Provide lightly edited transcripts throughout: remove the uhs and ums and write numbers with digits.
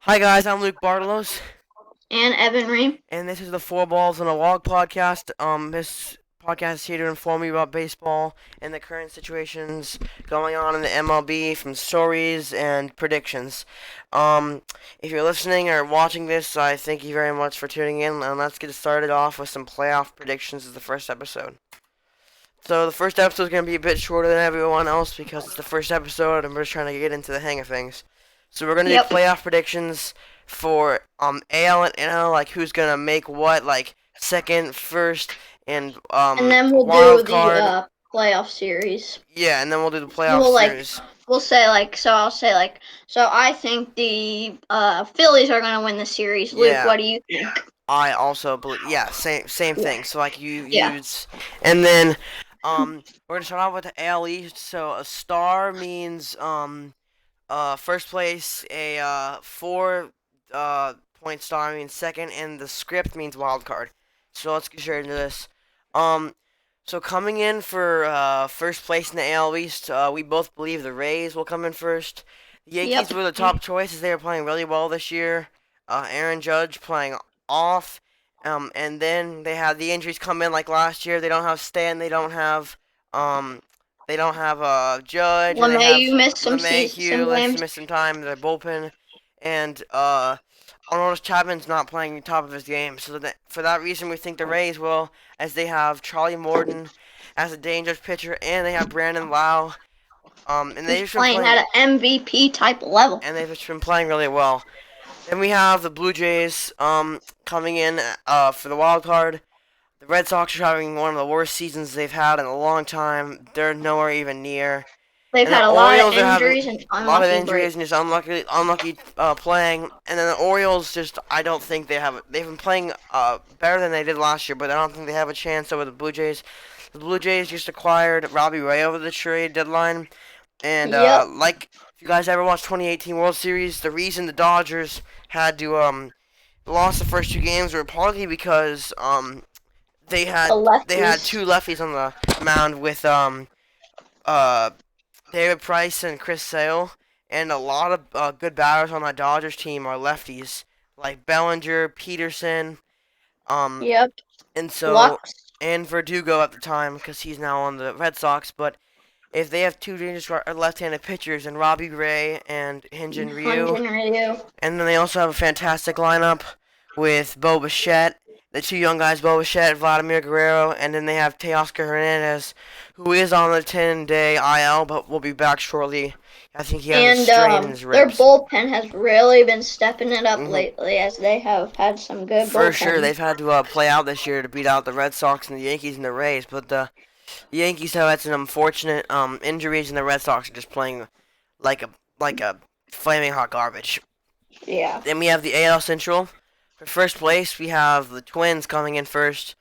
Hi guys, I'm Luke Bartalos, And Evan Ream. and this is the Four Balls on a Log podcast. This podcast is here to inform you about baseball and the current situations going on in the MLB, from stories and predictions. Um, if you're listening or watching this, I thank you very much for tuning in, and let's get started off with some playoff predictions as the first episode. So the first episode is going to be a bit shorter than everyone else because it's the first episode and we're just trying to get into the hang of things. So we're going to do Yep. playoff predictions for AL and NL, like who's going to make what, like second, first, and And then we'll wild do the card. playoff series. Yeah, and then we'll do the playoff We'll series. I'll say so I think the Phillies are gonna win the series. Luke, Yeah, what do you think? I also believe. Yeah, same Yeah. thing. So like you Yeah. use, and then we're gonna start off with the AL East. So a star means first place, a 4 point star means second, and the script means wild card. So let's get straight into this. Um, so coming in for first place in the AL East, we both believe the Rays will come in first. The Yankees Yep. were the top choice as they were playing really well this year. Aaron Judge playing off, and then they had the injuries come in like last year. They don't have Stan. Um, they don't have Judge, and they LeMay, have you missed some LeMahieu. Let's games. miss some time in their bullpen, and Arnold Chapman's not playing top of his game. So for that reason, we think the Rays will, as they have Charlie Morton as a dangerous pitcher, and they have Brandon Lau. And they've Who's just been playing playing, at an MVP type level? and they've just been playing really well. Then we have the Blue Jays coming in for the wild card. The Red Sox are having one of the worst seasons they've had in a long time. They're nowhere even near. They've And the had a lot of Orioles are having injuries and a lot of unlucky injuries and breaks. just unlucky playing. And then the Orioles just, I don't think they've been playing better than they did last year, but I don't think they have a chance over the Blue Jays. The Blue Jays just acquired Robbie Ray over the trade deadline, and Yep. like if you guys ever watched 2018 World Series, the reason the Dodgers had to lost the first two games were partly because they The had they had lefties. two lefties on the mound with uh David Price and Chris Sale, and a lot of good batters on that Dodgers team are lefties, like Bellinger, Peterson, um, Yep. and so Lux. and Verdugo at the time because he's now on the Red Sox. But if they have two dangerous left-handed pitchers and Robbie Ray and Hyun-Jin Ryu, Hyunjin Ryu. and then they also have a fantastic lineup with Bo Bichette, the two young guys, Bo Bichette, Vladimir Guerrero, and then they have Teoscar Hernandez, who is on the 10-day IL, but will be back shortly. I think he has a And strain in his their ribs. bullpen has really been stepping it up hmm lately, as they have had some good For sure, bullpen. they've had to play out this year to beat out the Red Sox and the Yankees and the Rays, but the Yankees have had some unfortunate injuries, and the Red Sox are just playing like a flaming hot garbage. Yeah. Then we have the AL Central. For first place, we have the Twins coming in first.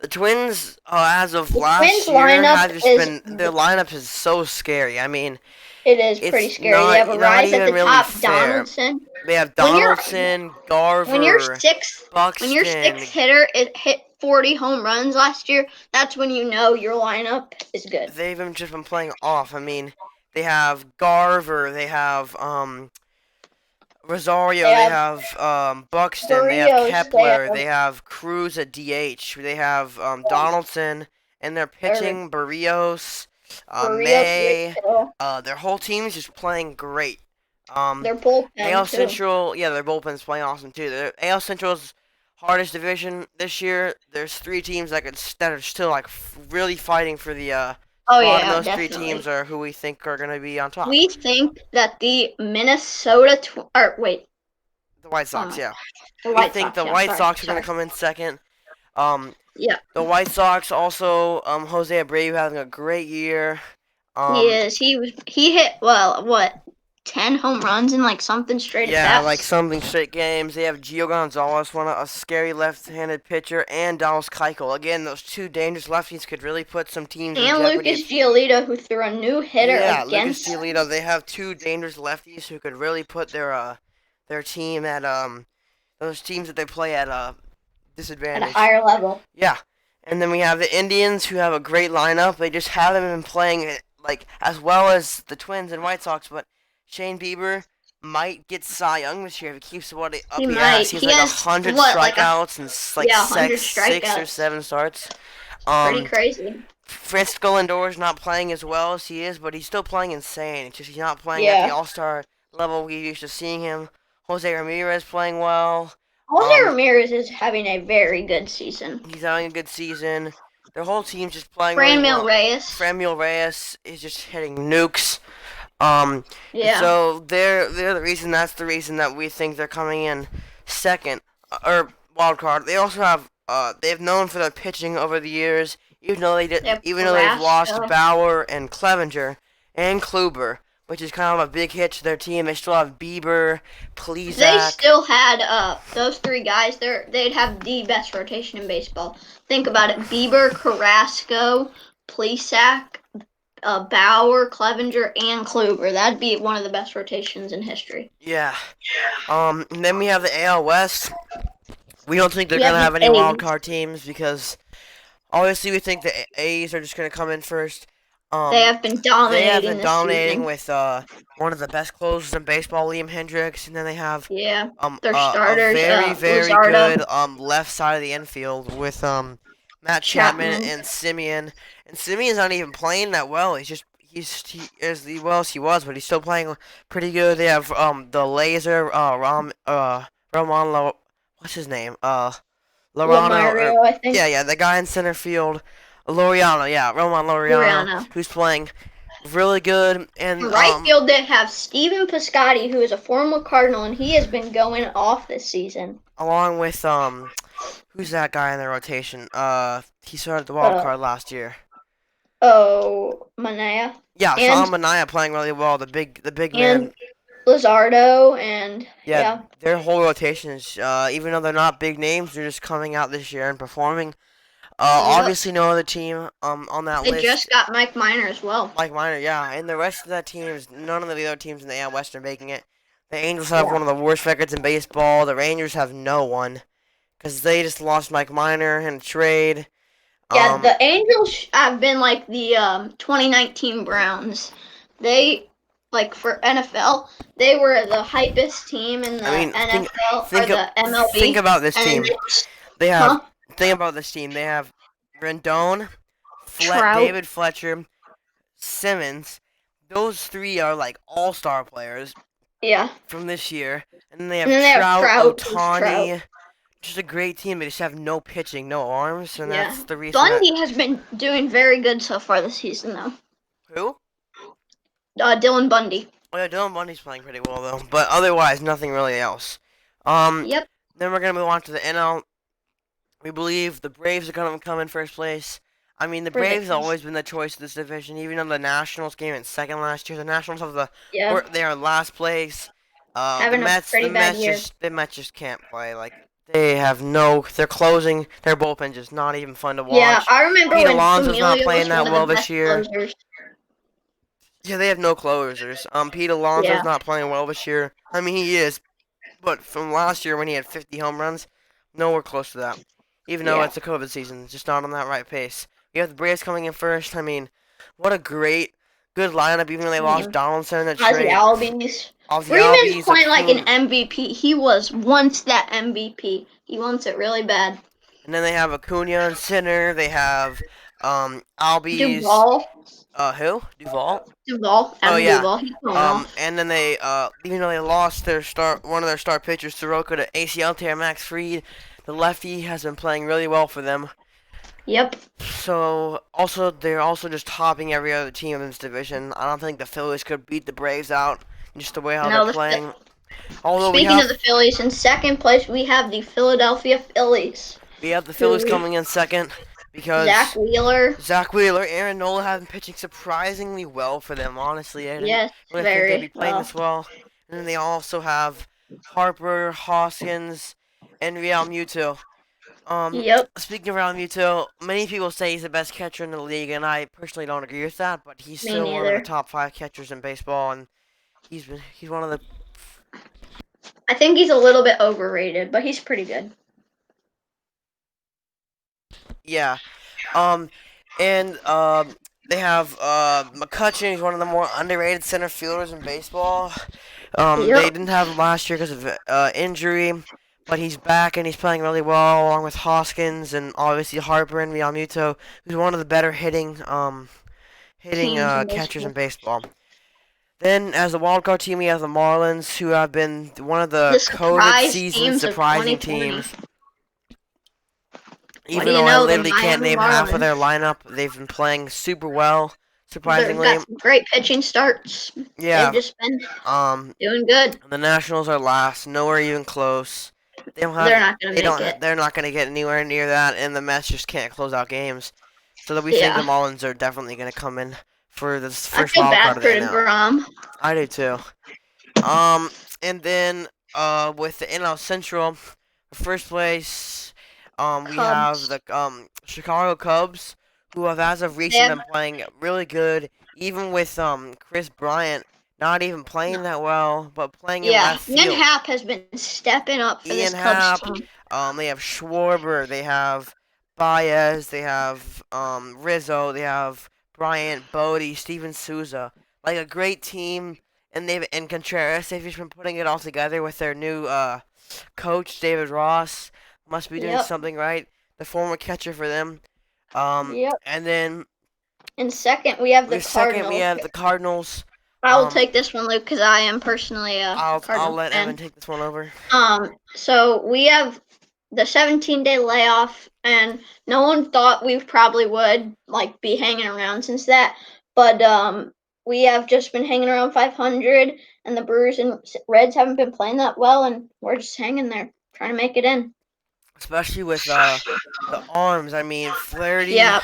The Twins, as of The Twins last year, lineup have just is been their lineup is so scary. I mean, it is pretty it's scary. They have a not rise at even the really top, fair. Donaldson. They have When you're Donaldson, when your Garver, sixth when your sixth Buxton. hitter it hit 40 home runs last year, that's when you know your lineup is good. They've just been playing off. I mean, they have Garver, they have Rosario, They they have have Buxton, they have Barrios. They Kepler, have they have Cruz at DH, they have Donaldson, and they're pitching Barrios, Barrios great May. too. Their whole team is just playing great. Um, Their bullpen AL too. Central, yeah, their bullpen's playing awesome too. AL Central's hardest division this year. There's three teams that are still like really fighting for the Oh spot, and yeah, those three teams definitely. are who we think are gonna be on top. We think that the Minnesota or wait, The White Sox, uh, yeah. the We White think Sox. the Yeah, White sorry, Sox are gonna sorry. come in second. Um, Yeah, the White Sox also, Jose Abreu having a great year. he Um, is. He hit well what 10 home runs in like something straight at yeah, like bats. something straight games. They have Gio Gonzalez, a scary left-handed pitcher, and Dallas Keuchel. Again, those two dangerous lefties could really put some teams in And jeopardy. Lucas Giolito, who threw a new hitter Yeah, Lucas against. Giolito. They have two dangerous lefties who could really put their team at those teams that they play at At a disadvantage. higher level. Yeah, and then we have the Indians who have a great lineup. They just haven't been playing it like as well as the Twins and White Sox, but Shane Bieber might get Cy Young this year if he keeps what up He he has. might. He has He like has 100 what, like strikeouts and like 100 six or strikeouts. seven starts. Pretty Um, crazy. Francisco Lindor is not playing as well as he is, but he's still playing insane. It's just he's not playing at the Yeah. All-Star level we used to seeing him. Jose Ramirez playing well. Jose Ramirez is having a very good season. He's having a good season. Their whole team's just playing really Franmil well. Reyes. Franmil Reyes is just hitting nukes. Yeah. So they're the reason. That's the reason that we think they're coming in second or wild card. They also have they've known for their pitching over the years. They have Even though they've lost Carrasco. Bauer and Clevenger and Kluber, which is kind of a big hit to their team. They still have Bieber, They Plesac. still had those three guys. They'd have the best rotation in baseball. Think about it: Bieber, Carrasco, Plesac, Bauer, Clevenger, and Kluber. That'd be one of the best rotations in history. Yeah. And then we have the AL West. We don't think they're We have gonna the have any wild A's. card teams because obviously we think the A's are just gonna come in first. They have been They have dominating been this dominating season. with one of the best closers in baseball, Liam Hendricks, and then they have Yeah, their a starters, very Luzardo, good left side of the infield with Matt Chapman Chapman. and Simeon. And Simeon's not even playing that well. He as well as he was, but he's still playing pretty good. They have the laser Roman what's his name? Lorano, or Lamario, I think. yeah, the guy in center field, Laureano, yeah, Roman Laureano, Loriano. who's playing really good, and In right field, they have Steven Piscotty, who is a former Cardinal, and he has been going off this season. along with who's that guy in the rotation? He started the wild card last year. Manea. Yeah, And- Sean Manaea playing really well. The big And man. Luzardo, and yeah. Their whole rotation is even though they're not big names, they're just coming out this year and performing. Obviously, no other team on that They list. just got Mike Minor as well. Mike Minor, yeah, and the rest of that team is none of the other teams in the AL West are making it. The Angels have one of the worst records in baseball. The Rangers have no one because they just lost Mike Minor in a trade. Yeah, the Angels have been like the 2019 Browns. They, like, for NFL, they were the hypest team in the NFL or the MLB. Think about this team. They have Huh? think about this team. They have Rendon, Trout. David Fletcher, Simmons. Those three are like all-star players Yeah. from this year, and then they have And then they have Trout, Trout, Ohtani. Just a great team. They just have no pitching, no arms, and Yeah. that's the reason. Bundy has been doing very good so far this season, though. Who? Dylan Bundy. Oh yeah, Dylan Bundy's playing pretty well though, but otherwise nothing really else. Yep. Then we're gonna move on to the NL. We believe the Braves are gonna come in first place. I mean, the Braves have always been the choice of this division, even though the Nationals came in second last year. The Nationals have they are in last place. Having the Mets, a pretty bad year. the Mets just can't play. Like they have no, they're closing. Their bullpen just not even fun to watch. Yeah, I remember Pete when Alonso's not Familia playing was one that of well the this best year. closers. Yeah, they have no closers. Pete Alonso's Yeah. not playing well this year. I mean, he is, but from last year when he had 50 home runs, nowhere close to that. Even though Yeah. it's a COVID season, it's just not on that right pace. We have the Braves coming in first. I mean, what a good lineup. Even though they lost Donaldson in the Ozzy trade. Albies. Ozzy Freeman's Albies, playing like an Acuna. MVP. He was once that MVP. He wants it really bad. And then they have Acuna in center. They have Albies. Duvall. Who? Duvall. Duvall. Oh, yeah. Duvall. He's going off. And then they even though they lost one of their star pitchers, Soroka, to ACL tear, Max Fried, the lefty has been playing really well for them. Yep. So they're also just topping every other team in this division. I don't think the Phillies could beat the Braves out just the way how No, they're the playing. Although Speaking of the Phillies, in second place we have the Philadelphia Phillies. we have the Phillies coming in second because Zach Wheeler. Aaron Nola have been pitching surprisingly well for them. Honestly, I didn't Yes, really think they'd very be playing well. this well. And then they also have Harper, Hoskins, and Real Muto. Yep. Speaking of Real Muto, many people say he's the best catcher in the league, and I personally don't agree with that. But he's Me still one of neither. the top 5 catchers in baseball, and he's one of the I think he's a little bit overrated, but he's pretty good. yeah. And They have McCutcheon. He's one of the more underrated center fielders in baseball. They Yep. didn't have him last year because of injury, but he's back and he's playing really well along with Hoskins and obviously Harper and Realmuto, who's one of the better hitting Teams in catchers in baseball. baseball. Then, as the wild card team, we have the Marlins, who have been one of the The COVID surprise season teams of surprising 2020. teams. What do Even you though I know? The literally can't Miami name half of their Marlins. lineup, they've been playing super well, They've surprisingly. got some great pitching starts. They've Yeah. just been Um, doing good. the Nationals are last, nowhere even close. They don't They're have, not gonna make it. they're not gonna get anywhere near that, and the Mets just can't close out games. So that we think the Yeah. Marlins are definitely gonna come in for this I first feel wild card bad of for the NL. DeGrom. I do too. Um, and then with the NL Central, first place, we have Cubs. the Chicago Cubs, who have as of They recent have been playing really good, even with Chris Bryant not even playing that well, but playing in yeah. left Ian field. Happ has been stepping up for this Ian Cubs Happ, team. they have Schwarber, they have Baez, they have Rizzo, they have Bryant, Bodie, Steven Souza. Like a great team, and Contreras. They've just been putting it all together with their new coach David Ross. Must be doing Yep. something right. The former catcher for them. Yep. And then In second, we have the second we Cardinals. have the Cardinals. I will Um, take this one, Luke, because I am personally a I'll Cardinals let Evan fan. take this one over. So we have the 17-day layoff, and no one thought we probably would like be hanging around since that. But we have just been hanging around 500, and the Brewers and Reds haven't been playing that well, and we're just hanging there trying to make it in. Especially with the arms. I mean, Flaherty Yeah,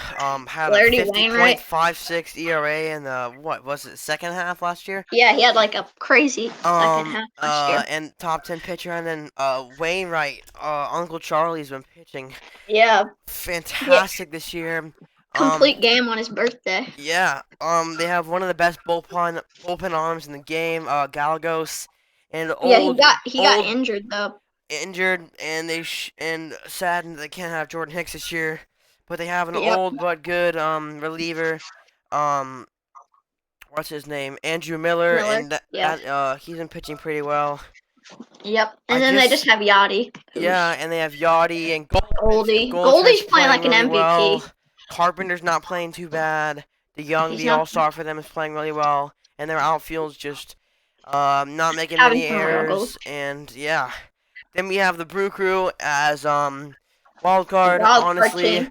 had a Flaherty, Wainwright. 50.56 ERA in the what was it second half last year? Yeah, he had like a crazy second half last year. And top 10 pitcher, and then Wainwright, Uncle Charlie's been pitching Yeah, yeah, fantastic this year. Um, complete game on his birthday. yeah. They have one of the best bullpen arms in the game, Galagos, and Yeah, old he got old injured though. injured, and and saddened they can't have Jordan Hicks this year, but they have an Yep, old but good reliever. Um, what's his name? Andrew Miller, Miller. and Yeah. he's been pitching pretty well. Yep. I And then they just just have Yachty, Yeah, who's and they have Yachty and Goldie. Goldschmidt's Goldie's playing playing like an really MVP. well. Carpenter's not playing too bad. He's The not All Star for them, is playing really well, and their outfield's just not making having many some struggles. errors. And yeah, then we have the Brew Crew as wild The card. wild card Honestly, team.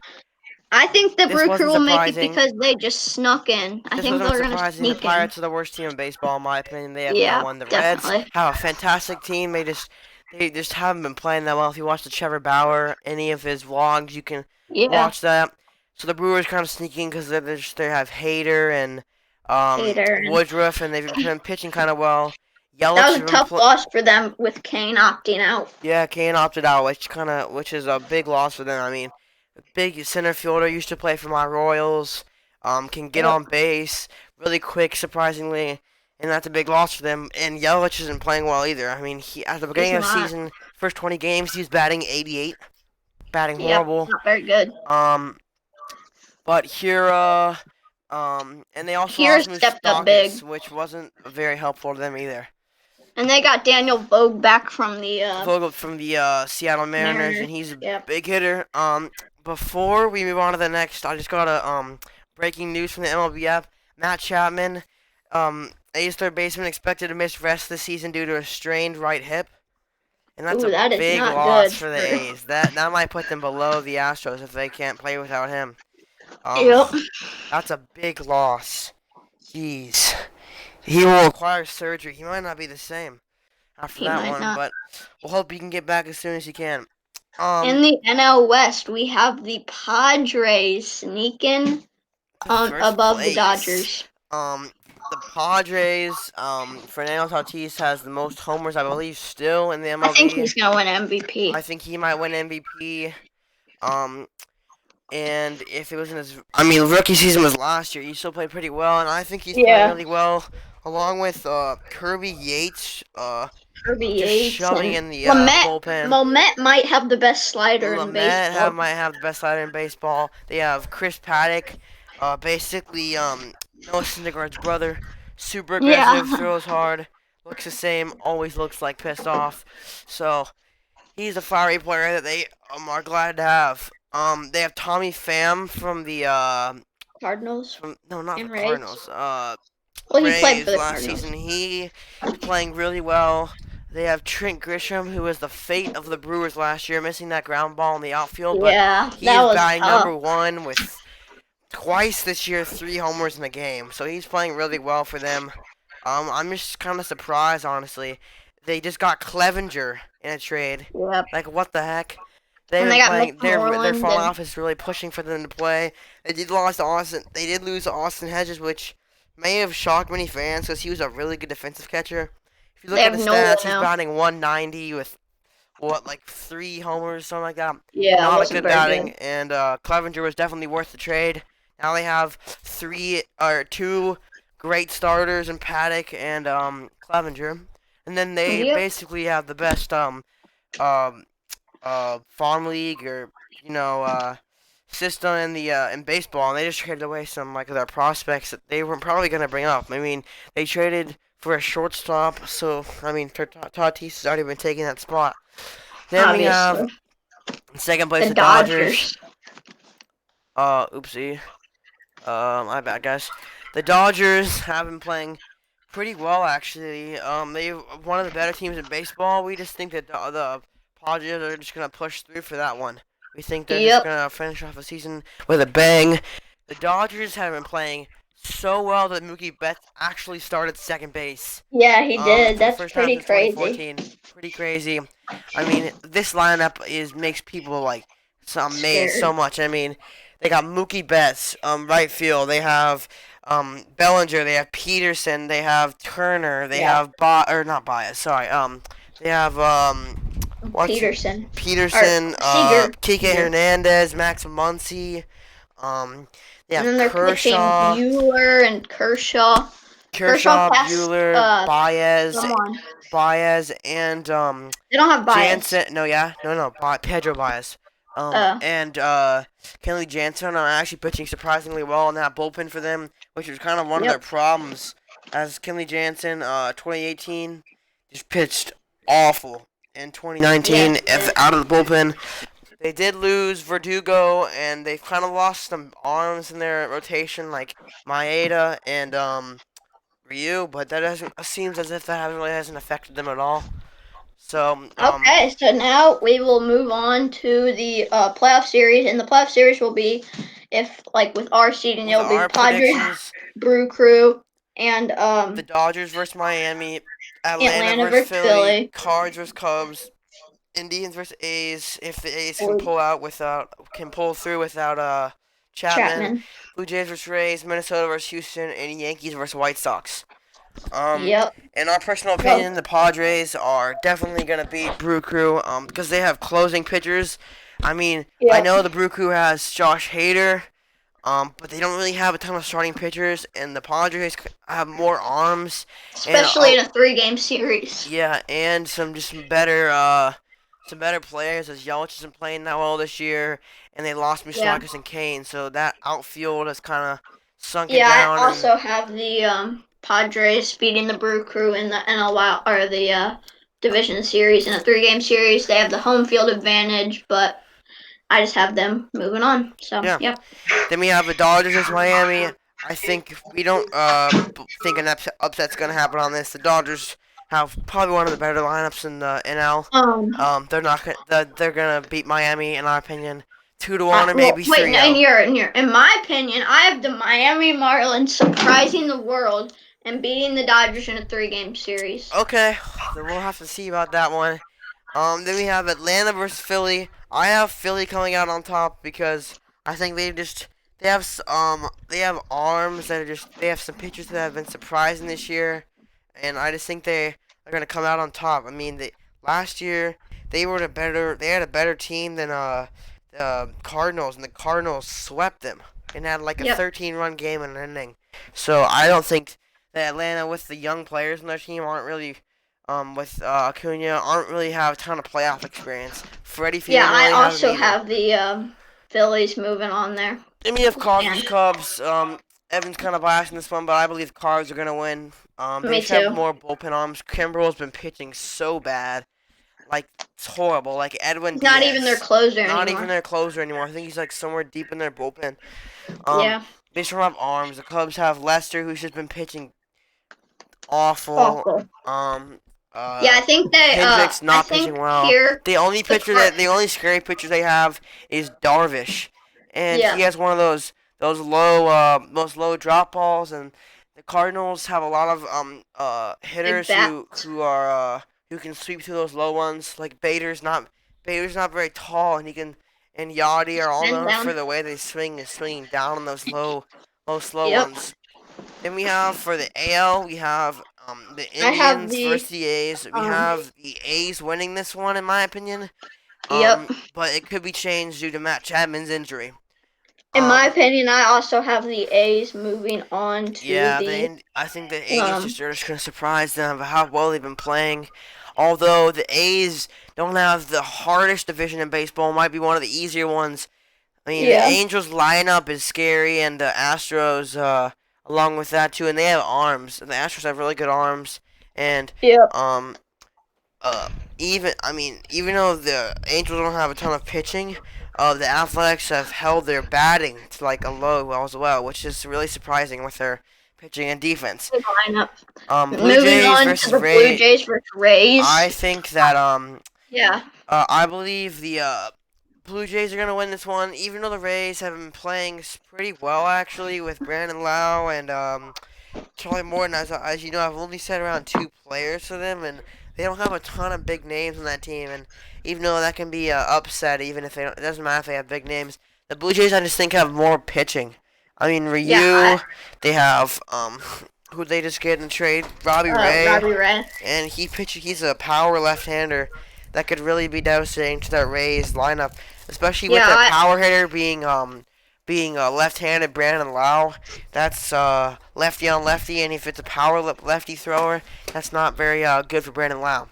I think the this Brew Crew wasn't will make it surprising. because they just snuck in. I This think wasn't they're gonna surprising. The sneak in. Pirates are the worst team in baseball, in my opinion. They have no Yeah, one. The Reds definitely. have a fantastic team. They just haven't been playing that well. If you watch the Trevor Bauer, any of his vlogs, you can Yeah, watch that. So the Brewers kind of sneaking because they have Hader and Hater. And Woodruff, and they've been pitching kind of well. that Yelich was has a been tough loss for them with Kane opting out. yeah, Kane opted out, which is a big loss for them. I mean, big center fielder used to play for my Royals. Can get Yep. on base really quick, surprisingly, and that's a big loss for them. And Yelich isn't playing well either. I mean, he at the He's beginning of the not. season, first 20 games, he's batting 88, batting Yep, horrible. not very good. But Hira, and they also Here lost stepped up big. Moustakas, which wasn't very helpful to them either. And they got Daniel Vogue back from the Vogel from the Seattle Mariners, and he's a Yep. big hitter. Before we move on to the next, I just got a breaking news from the MLB app. Matt Chapman, A's third baseman, expected to miss rest of the season due to a strained right hip, and that's Ooh, a that is big not loss good for the A's. That might put them below the Astros if they can't play without him. Yep. That's a big loss. Jeez, he will require surgery. He might not be the same after He that might one, not. but we'll hope he can get back as soon as he can. In the NL West, we have the Padres sneaking on First above the place. Dodgers. The Padres, Fernando Tatis has the most homers, I believe, still in the MLB. I think he's gonna win MVP. I think he might win MVP. And if it wasn't his, I mean, rookie season was last year. He still played pretty well, and I think he's playing really well, along with Kirby Yates. Kirby Just Yates shoving and in the Lamet. bullpen. Lamet might have the best slider in baseball. Might have the best slider in baseball. They have Chris Paddock, Basically, Noah Syndergaard's brother, super aggressive, Yeah. throws hard, looks the same, always looks like pissed off. So he's a fiery player that they are glad to have. They have Tommy Pham from the Cardinals from no, not the and Rays. Cardinals. Well, he played for Rays the last Cardinals. season. He is playing really well. They have Trent Grisham, who was the fate of the Brewers last year, missing that ground ball in the outfield, but Yeah, he that is was batting tough. #1 with twice this year, 3 homers in the game. So he's playing really well for them. I'm just kind of surprised, honestly. They just got Clevenger in a trade. Yep. Like, what the heck? They've And they been got playing. Their McMorland front and office is really pushing for them to play. They did lose to Austin. They did lose to Austin Hedges, which may have shocked many fans because he was a really good defensive catcher. If you they look at have his Nola stats, he's now. batting 190 with what, like 3 homers, something like that. Yeah, it Not a wasn't good very good. batting, and Clevenger was definitely worth the trade. Now they have two great starters in Paddock and Clevenger, and then they Yep. basically have the best um farm league or system in the in baseball, and they just traded away some like their prospects that they were probably gonna bring up. I mean, they traded for a shortstop, so I mean, Tatis has already been taking that spot. Then we have Obviously. in second place The the Dodgers. Dodgers. Oopsie. My bad, guys. The Dodgers have been playing pretty well, actually. They're one of the better teams in baseball. We just think that the Padres are just gonna push through for that one. We think they're just Yep. gonna finish off the season with a bang. The Dodgers have been playing so well that Mookie Betts actually started second base. Yeah, he did. For the That's first time pretty since crazy. 2014. Pretty crazy. I mean, this lineup makes people like amazed so Scared. much. I mean, they got Mookie Betts, right field. They have Bellinger. They have Peterson. They have Turner. They Yeah. have or not Bias. Sorry. They have what's Peterson. Or Peterson. Seager. Kike Seager. Hernandez. Max Muncy. They And have then they're pitching Kershaw. Bueller and Kershaw. Kershaw Kershaw, passed Bueller, Baez, someone. and They don't have bias. Jansen. No, yeah, no, Pedro Baez. Uh And Kenley Jansen are actually pitching surprisingly well in that bullpen for them, which was kind of one of their yep. problems. As Kenley Jansen, 2018, just pitched awful. In 2019, Yes, if out of the bullpen, they did lose Verdugo, and they've kind of lost some arms in their rotation, like Maeda and Ryu, but that doesn't seems as if that really hasn't affected them at all. So, Okay, so now we will move on to the playoff series, and the playoff series will be, if like with our seeding, with it'll be our Padres, predictions, Brew Crew, and the Dodgers versus Miami, Atlanta Atlanta versus versus Philly, Philly. Cards versus Cubs, Indians versus A's. If the A's can Or pull through without Chapman, Chapman. Blue Jays versus Rays, Minnesota versus Houston, and Yankees versus White Sox. Um, Yep. in our personal Well, opinion, the Padres are definitely gonna beat Brew Crew. Because they have closing pitchers. I mean, I yep. know the Brew Crew has Josh Hader. But they don't really have a ton of starting pitchers, and the Padres have more arms, and Especially in a 3-game series. yeah, and some better players. As Yelich isn't playing that well this year, and they lost Yeah. Moustakas and Kane, so that outfield has kind of sunken Yeah, down. I And also have the Padres beating the Brew Crew in the NL Wild or the division series in a 3-game series. They have the home field advantage, but I just have them moving on. So yeah, yeah. then we have the Dodgers versus Miami. I think we don't think an upset's gonna happen on this. The Dodgers have probably one of the better lineups in the NL. They're not they're gonna beat Miami in our opinion, 2-1 or Well, maybe wait, no, 3-0. in my opinion, I have the Miami Marlins surprising the world and beating the Dodgers in a 3-game series. Okay, then we'll have to see about that one. Then we have Atlanta versus Philly. I have Philly coming out on top because I think they have arms that are they have some pitchers that have been surprising this year, and I just think they are gonna come out on top. I mean, last year they had a better team than Cardinals, and the Cardinals swept them and had like a Yep. 13-run game in an inning. So I don't think that Atlanta with the young players on their team aren't really with Acuna aren't really have a ton of playoff experience. Freddie Yeah, Freeman I really hasn't also either. have the Phillies moving on there. I mean, if Cards And versus Cubs, Evan's kind of biased in this one, but I believe Cards are gonna win. They me just have too. more bullpen arms. Kimbrel's been pitching so bad, like it's horrible. Like Edwin He's not even their Diaz, closer not even anymore. their closer anymore. I think he's like somewhere deep in their bullpen. Um, Yeah. they just don't have arms. The Cubs have Lester, who's just been pitching awful. Awful. Um, Yeah, uh, I think they. Hendricks I not pitching think well. here the The only scary pitcher they have is Darvish, and he yeah, has one of those low drop balls. And the Cardinals have a lot of big hitters bat. who can sweep through those low ones. Like Bader's not very tall, and he can and Yachty are all Send known for down. the way they swing is swinging down on those low slow Yep. ones. Then we have for the AL, we have the I have Indians the versus the A's. We um. have the A's winning this one, in my opinion. Yep. But it could be changed due to Matt Chapman's injury. In my Um, opinion, I also have the A's moving on to yeah, the I think the A's um. just are just gonna surprise them of how well they've been playing. Although the A's don't have the hardest division in baseball, might be one of the easier ones. I mean, the Yeah. Angels lineup is scary, and the Astros, along with that too, and they have arms. And the Astros have really good arms, and Yep. um, uh, even though the Angels don't have a ton of pitching, the Athletics have held their batting to like a low as well, which is really surprising with their pitching and defense. Good lineup. Blue Moving Jays on to versus the Blue Rays. Jays versus Rays. I think that Yeah. I believe the Blue Jays are gonna win this one, even though the Rays have been playing pretty well actually with Brandon Lau and Charlie Morton. As you know, I've only said around two players for them, and they don't have a ton of big names on that team. And even though that can be upset, even if they don't, it doesn't matter if they have big names. The Blue Jays, I just think, have more pitching. I mean, Yeah. Ryu, they have who they just get in the trade, Robbie Ray, Robbie Ray. and he's a power left-hander that could really be devastating to that Rays lineup, especially with Yeah. that power hitter being left-handed Brandon Lau. That's lefty on lefty, and if it's a power lefty thrower, that's not very good for Brandon Lau.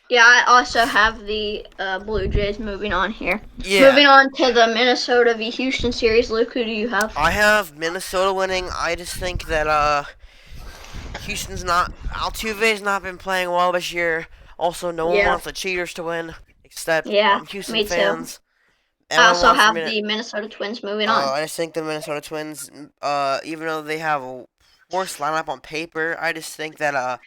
Yeah, I also have the Blue Jays moving on here. Yeah, Moving on to the Minnesota v Houston series. Luke, who do you have? I have Minnesota winning. I just think that Houston's not Altuve's not been playing well this year. Also, no one Yeah. wants the cheaters to win except Yeah, Houston me too. fans. I Everyone also wants have Min- the Minnesota Twins moving on. I just think the Minnesota Twins, even though they have a worse lineup on paper, I just think that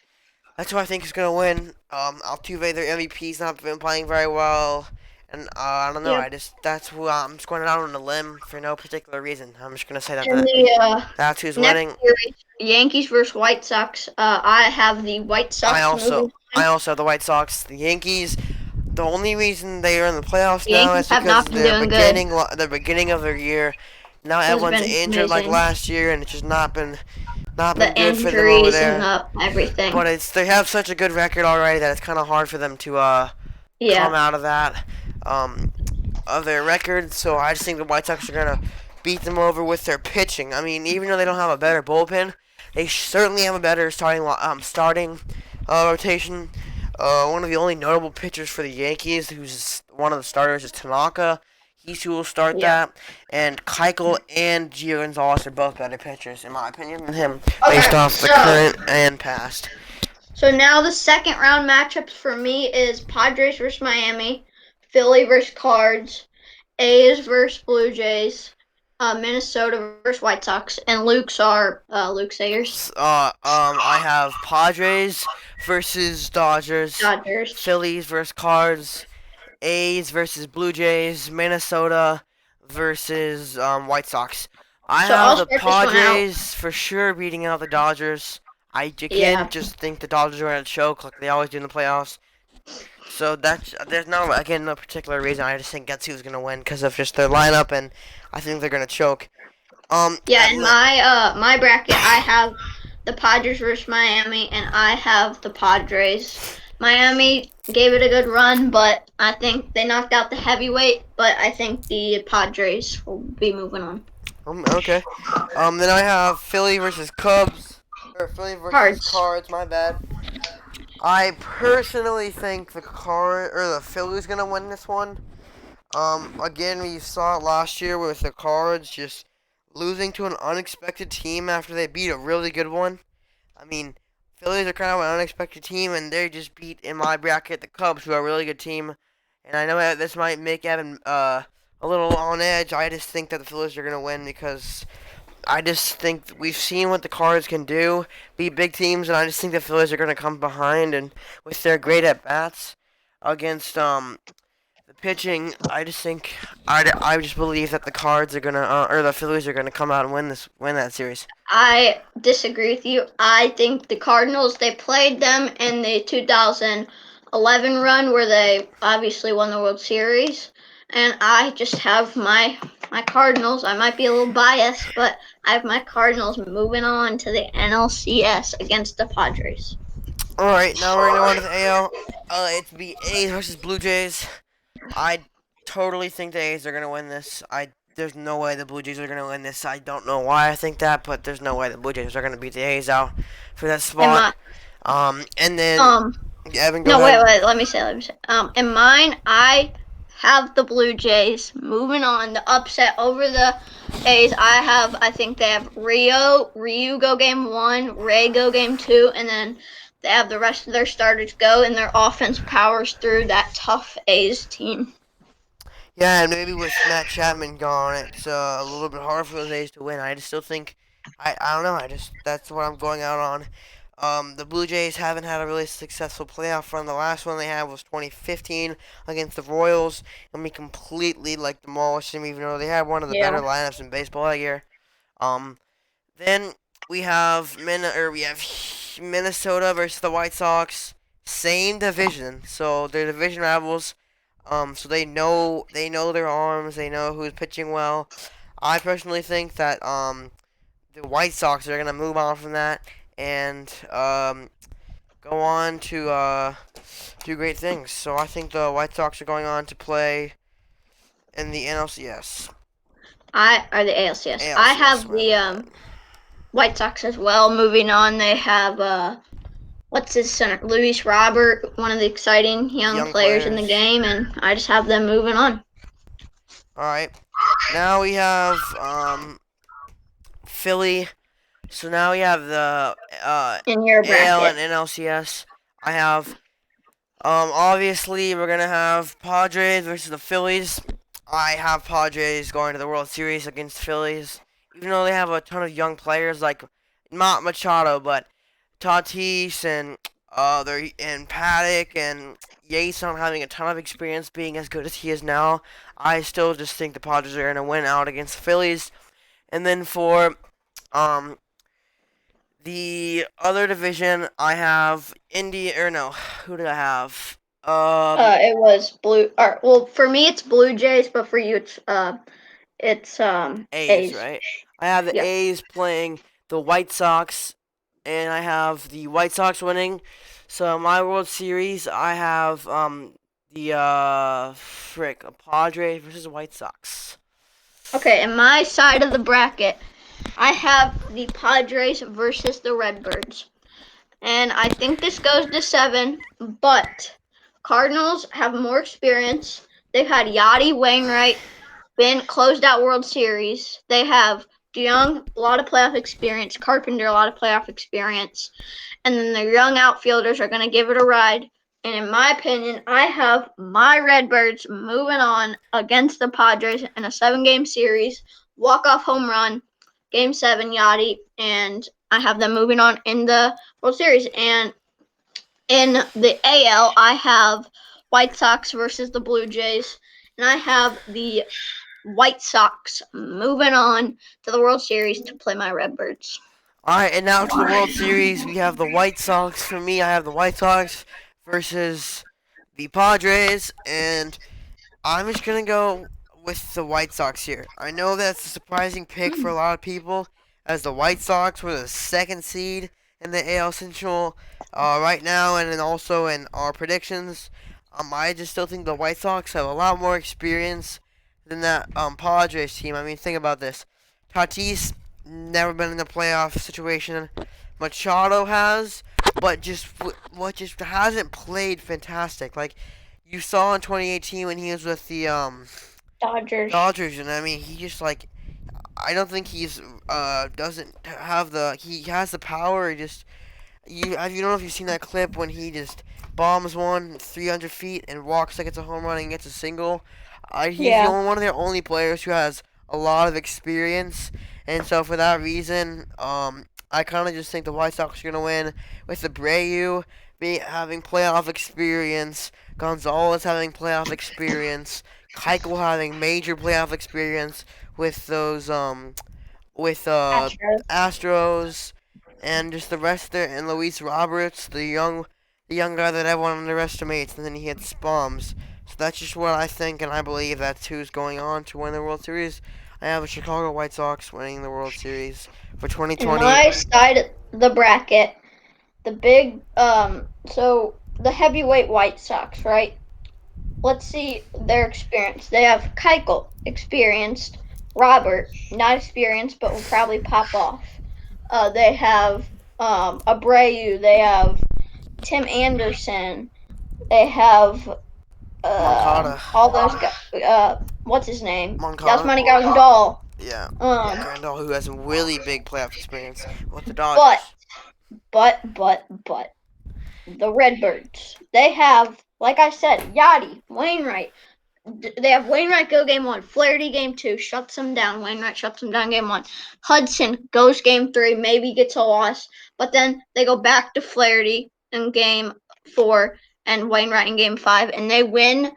that's who I think is gonna win. Altuve, their MVP's not been playing very well, and I don't know. Yep. That's who I'm just going out on a limb for no particular reason. I'm just gonna say that, And the that's who's next winning. series, Yankees versus White Sox. I have the White Sox moving I on. also have the White Sox, the Yankees. The only reason they are in the playoffs The now Yankees is have because not been doing good. the beginning of their year. Now Has everyone's been injured like amazing. last year, and it's just not been The good for them over injuries and there. everything. But they have such a good record already that it's kind of hard for them to come Yeah. out of that of their record. So I just think the White Sox are gonna beat them over with their pitching. I mean, even though they don't have a better bullpen, they certainly have a better starting rotation. One of the only notable pitchers for the Yankees, who's one of the starters, is Tanaka. He's who will start Yeah. that. And Keuchel and Gio Gonzalez are both better pitchers, in my opinion, than him, Okay, based off the so- current and past. So now the second round matchups for me is Padres versus Miami, Philly versus Cards, A's versus Blue Jays, Minnesota versus White Sox, and Luke's are Luke Sayers, I have Padres versus Dodgers, Dodgers. Phillies versus Cards, A's versus Blue Jays, Minnesota versus White Sox. I So I'll have the start this one out. Padres for sure beating out the Dodgers. Again, Yeah. just think the Dodgers are going to choke like they always do in the playoffs. So there's no particular reason. I just think that's who's going to win because of just their lineup, and I think they're going to choke. Yeah, and in my bracket, I have the Padres versus Miami, and I have the Padres. Miami gave it a good run, but I think they knocked out the heavyweight. But I think the Padres will be moving on. Okay. Then I have Philly versus Cubs. Or Philly versus Cards, my bad. I personally think the Phillies gonna win this one. Again, we saw it last year with the Cards just losing to an unexpected team after they beat a really good one. I mean, Phillies are kind of an unexpected team, and they just beat in my bracket the Cubs, who are a really good team. And I know that this might make Evan a little on edge. I just think that the Phillies are gonna win because I just think we've seen what the Cards can do, beat big teams, and I just think the Phillies are gonna come behind and with their great at bats against the pitching. I just think I just believe that the Cards are gonna or the Phillies are gonna come out and win that series. I disagree with you. I think the Cardinals, they played them in the 2011 run where they obviously won the World Series. And I just have my Cardinals. I might be a little biased, but I have my Cardinals moving on to the NLCS against the Padres. All right, now we're gonna go on to the AL. It's the A's versus Blue Jays. I totally think the A's are gonna win this. There's no way the Blue Jays are gonna win this. I don't know why I think that, but there's no way the Blue Jays are gonna beat the A's out for that spot. And then Evan, go No, ahead. wait. Let me say. In mine, I have the Blue Jays moving on. The upset over the A's. I think they have Ryu go game 1, Ray go game 2, and then they have the rest of their starters go, and their offense powers through that tough A's team. Yeah, and maybe with Matt Chapman gone, it's a little bit hard for those A's to win. I just still think, I don't know. That's what I'm going out on. The Blue Jays haven't had a really successful playoff run. The last one they had was 2015 against the Royals, and we completely demolished them, even though they had one of the better lineups in baseball that year. Then we have Minnesota versus the White Sox, same division, so they're division rivals. So they know their arms, they know who's pitching well. I personally think that the White Sox are gonna move on from that and go on to do great things. So I think the White Sox are going on to play in the NLCS. Or the ALCS. I have the White Sox as well. Moving on, they have what's his center? Luis Robert, one of the exciting young players in the game, and I just have them moving on. All right. Now we have Philly. So now we have the in your bracket. AL and NLCS. I have obviously we're gonna have Padres versus the Phillies. I have Padres going to the World Series against Phillies, even though they have a ton of young players like not Machado, but Tatis and Paddock and Yates not having a ton of experience being as good as he is now. I still just think the Padres are gonna win out against the Phillies. And then for the other division, I have who did I have? It was blue. Well, for me it's Blue Jays, but for you it's A's, right? I have the A's playing the White Sox, and I have the White Sox winning. So my World Series, I have Padres versus White Sox. Okay, in my side of the bracket, I have the Padres versus the Redbirds. And I think this goes to 7, but Cardinals have more experience. They've had Yadi, Wainwright, been closed out World Series. They have DeYoung, a lot of playoff experience. Carpenter, a lot of playoff experience. And then the young outfielders are going to give it a ride. And in my opinion, I have my Redbirds moving on against the Padres in a 7-game series. Walk-off home run, Game 7, Yachty. And I have them moving on in the World Series. And in the AL, I have White Sox versus the Blue Jays. And I have the White Sox moving on to the World Series to play my Redbirds. All right, and now to the World Series, we have the White Sox. For me, I have the White Sox versus the Padres, and I'm just going to go with the White Sox here. I know that's a surprising pick for a lot of people, as the White Sox were the 2nd seed in the AL Central right now, and then also in our predictions. I just still think the White Sox have a lot more experience than that Padres team. I mean, think about this. Tatis never been in a playoff situation. Machado has, but just hasn't played fantastic. Like you saw in 2018 when he was with the Dodgers, and I mean he just I don't think he's doesn't have the he has the power. He just you don't know if you've seen that clip when he just bombs one 300 feet and walks like it's a home run and gets a single. He's the Yeah. only one of their only players who has a lot of experience, and so for that reason, I kind of just think the White Sox are gonna win with Abreu having playoff experience, Gonzalez having playoff experience, Keuchel having major playoff experience with those with Astros. Astros, and just the rest there, and Luis Roberts, the young guy that everyone underestimates, and then he hits bombs. So that's just what I think, and I believe that's who's going on to win the World Series. I have the Chicago White Sox winning the World Series for In 2020. my side of the bracket, the big so the heavyweight White Sox, right? Let's see their experience. They have Keuchel, experienced. Robert, not experienced, but will probably pop off. They have Abreu. They have Tim Anderson. They have Moncada. all those guys. What's his name? Moncada? Yasmani Grandal. Yeah. Um, Grandal, who has really big playoff experience with the but Dodgers. but the Redbirds. They have, like I said, Yachty, Wainwright. They have Wainwright go game one, Flaherty game two, shuts them down. Wainwright shuts them down game one. Hudson goes game three, maybe gets a loss, but then they go back to Flaherty in game four and Wainwright in game five, and they win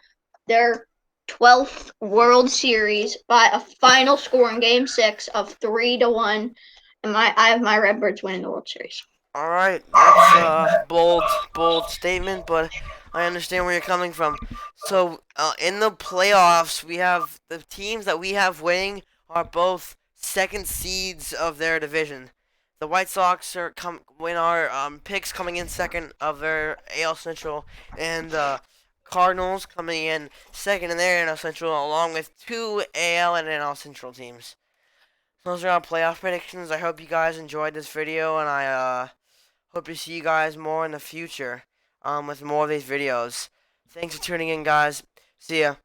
their 12th World Series by a final score in game six of 3-1. And I have my Redbirds winning the World Series. All right, that's a bold statement, but I understand where you're coming from. So, in the playoffs, we have the teams that we have winning are both second seeds of their division. The White Sox win our picks coming in second of their AL Central, and the Cardinals coming in second in their NL Central, along with two AL and NL Central teams. Those are our playoff predictions. I hope you guys enjoyed this video, and I hope to see you guys more in the future with more of these videos. Thanks for tuning in, guys. See ya.